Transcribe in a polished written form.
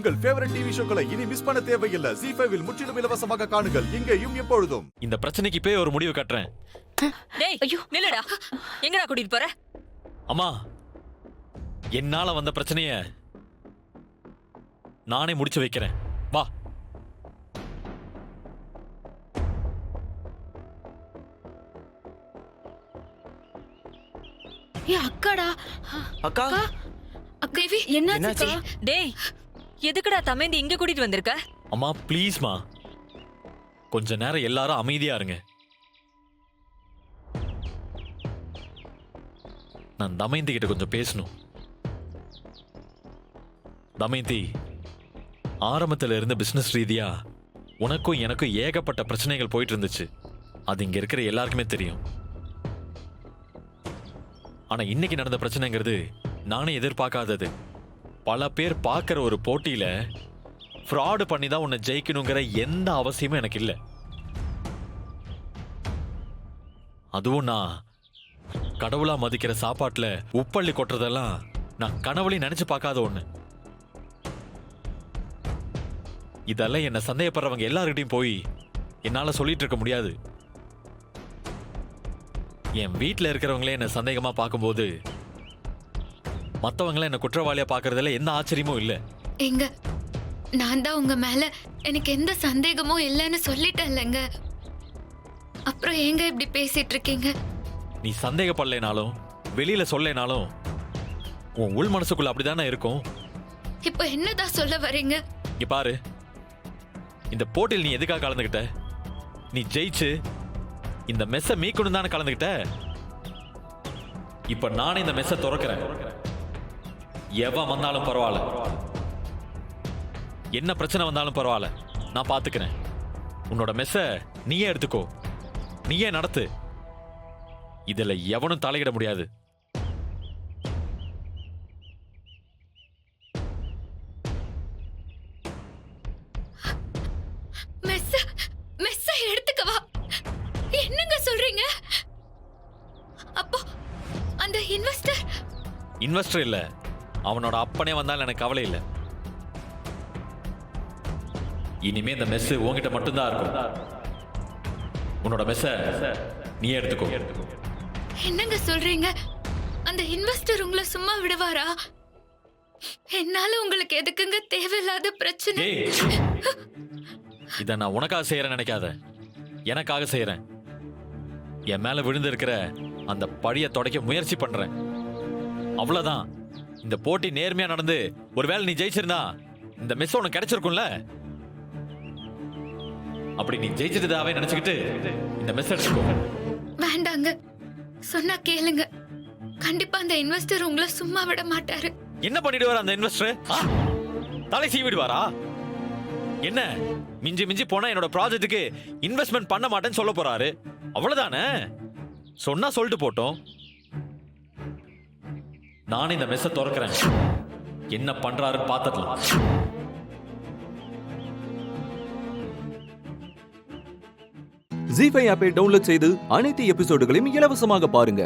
உங்கள் favourite TV ஷோக்களை இனி miss பண்ண தேவையில்லை. ZEE5 இல் முற்றிலும் இலவசமாக காணுங்கள், இங்கேயும் எப்பொழுதும். இந்த பிரச்சனைக்கு போய் ஒரு முடிவு கட்டுறேன். டேய் ஐயோ நில்லடா. எங்கடா கூட்டிட்டு போற? அம்மா, என்னால வந்த பிரச்சனைய நானே முடிச்சு வைக்கிறேன். வா. அக்காடா. அக்கா அக்கா என்னாச்சு? டேய் எதுக்குடா தமேந்தி இங்க கூட்டிட்டு வந்திருக்க? அம்மா ப்ளீஸ்மா, கொஞ்ச நேரம் எல்லாரும் அமைதியா இருங்க. நான் தமயந்தி கிட்ட கொஞ்சம் பேசணும். தமயந்தி, ஆரம்பத்துல இருந்த பிசினஸ் ரீதியா உனக்கும் எனக்கும் ஏகப்பட்ட பிரச்சனைகள் போயிட்டு இருந்துச்சு. அது இங்க இருக்கிற எல்லாருக்குமே தெரியும். ஆனா இன்னைக்கு நடந்த பிரச்சனைங்கிறது நானே எதிர்பார்க்காதது. பல பேர் பார்க்கிற ஒரு போட்டியில ஃப்ராடு பண்ணி தான் உன்னை ஜெயிக்கணுங்கிற எந்த அவசியமும் எனக்கு இல்லை. அதுவும் நான் கடவுளா மதிக்கிற சாப்பாட்டுல உப்பள்ளி கொட்டுறதெல்லாம் நான் கனவுலையும் நினைச்சு பார்க்காத ஒண்ணு. இதெல்லாம் என்ன சந்தேகப்படுறவங்க எல்லார்கிட்டையும் போய் என்னால சொல்லிட்டு இருக்க முடியாது. என் வீட்டில் இருக்கிறவங்களே என்ன சந்தேகமா பார்க்கும்போது மற்றவங்கள என்ன குற்றவாளியா பார்க்கறதுல எந்த ஆச்சரியமும் இல்லை. எங்க நான் தான் உங்க மேல எனக்கு எந்த சந்தேகமும் இல்லைன்னு சொல்லிட்டேன்லங்க. அப்புறம் ஏங்க இப்படி பேசிட்டு இருக்கீங்க? நீ சந்தேகப்படலைனாலும் வெளியில சொல்லனாலும் உன் உள் மனசுக்குள்ள அப்படிதானே இருக்கும். இப்போ என்னதான் சொல்ல வரீங்க? இங்க பாரு, இந்த போட்டியில் நீ எதுக்காக கலந்துகிட்ட? நீ ஜெயிச்சு இந்த மெஸ்ஸை மீக்கணும் தானே கலந்துகிட்ட. இப்ப நானே இந்த மெஸ்ஸை திறக்கிறேன். எவன் வந்தாலும் பரவாயில்ல, என்ன பிரச்சனை வந்தாலும் பரவாயில்ல, நான் பாத்துக்கிறேன். உன்னோட மெஸ்ஸை நீயே எடுத்துக்கோ, நீயே நடத்து. இதுல எவனும் தலையிட முடியாது. மெஸ்ஸை எடுத்துக்கவா? என்னங்க சொல்றீங்க? அப்போ அந்த இன்வெஸ்டர் இல்ல, அவனோட அப்பனே வந்தாலும் எனக்கு கவலை இல்லை. இனிமே இந்த மெஸ் உன்கிட்ட மட்டும்தான் இருக்கும். உன்னோட மெஸ்ஸை நீயே எடுத்துக்கோ. என்னங்க சொல்றீங்க? அந்த இன்வெஸ்டர் உங்களை சும்மா விடுவாரா? என்னால உங்களுக்கு எதுக்குங்க தேவையில்லாத பிரச்சனை? இத நான் உனக்காக செய்யறேன் நினைக்காத, எனக்காக செய்யறேன். என் மேல விழுந்து இருக்கிற அந்த பழிய துடைக்க முயற்சி பண்றேன், அவ்வளவுதான். இந்த போட்டி நேர்மையா நடந்து ஒருவேளை நீ ஜெயிச்சிருந்தா இந்த மெஸ் உனக்கு கிடைச்சிருக்கும்ல. அப்படி நீ ஜெயிச்சிட்டதாவே நினைச்சுக்கிட்டு இந்த மெஸ் எடுத்துக்கோ. வேண்டாங்க, சொன்னா கேளுங்க. கண்டிப்பா அந்த இன்வெஸ்டர் உங்களை சும்மா விட மாட்டாரு. என்ன பண்ணிடுவார் அந்த இன்வெஸ்டர்? தலை சீவிடுவாரா? என்ன மிஞ்சி மிஞ்சி போனா என்னோட ப்ராஜெக்ட்டுக்கு இன்வெஸ்ட்மெண்ட் பண்ண மாட்டேன்னு சொல்ல போறாரு, அவ்வளவுதானே. சொன்னா சொல்லிட்டு போட்டோம். நானே இந்த மெஸ்ஸை திறக்கிறேன், என்ன பண்றாருன்னு பார்த்துடலாம். ZEE5 ஆப்பை டவுன்லோட் செய்து அனைத்து எபிசோடுகளையும் இலவசமாக பாருங்க.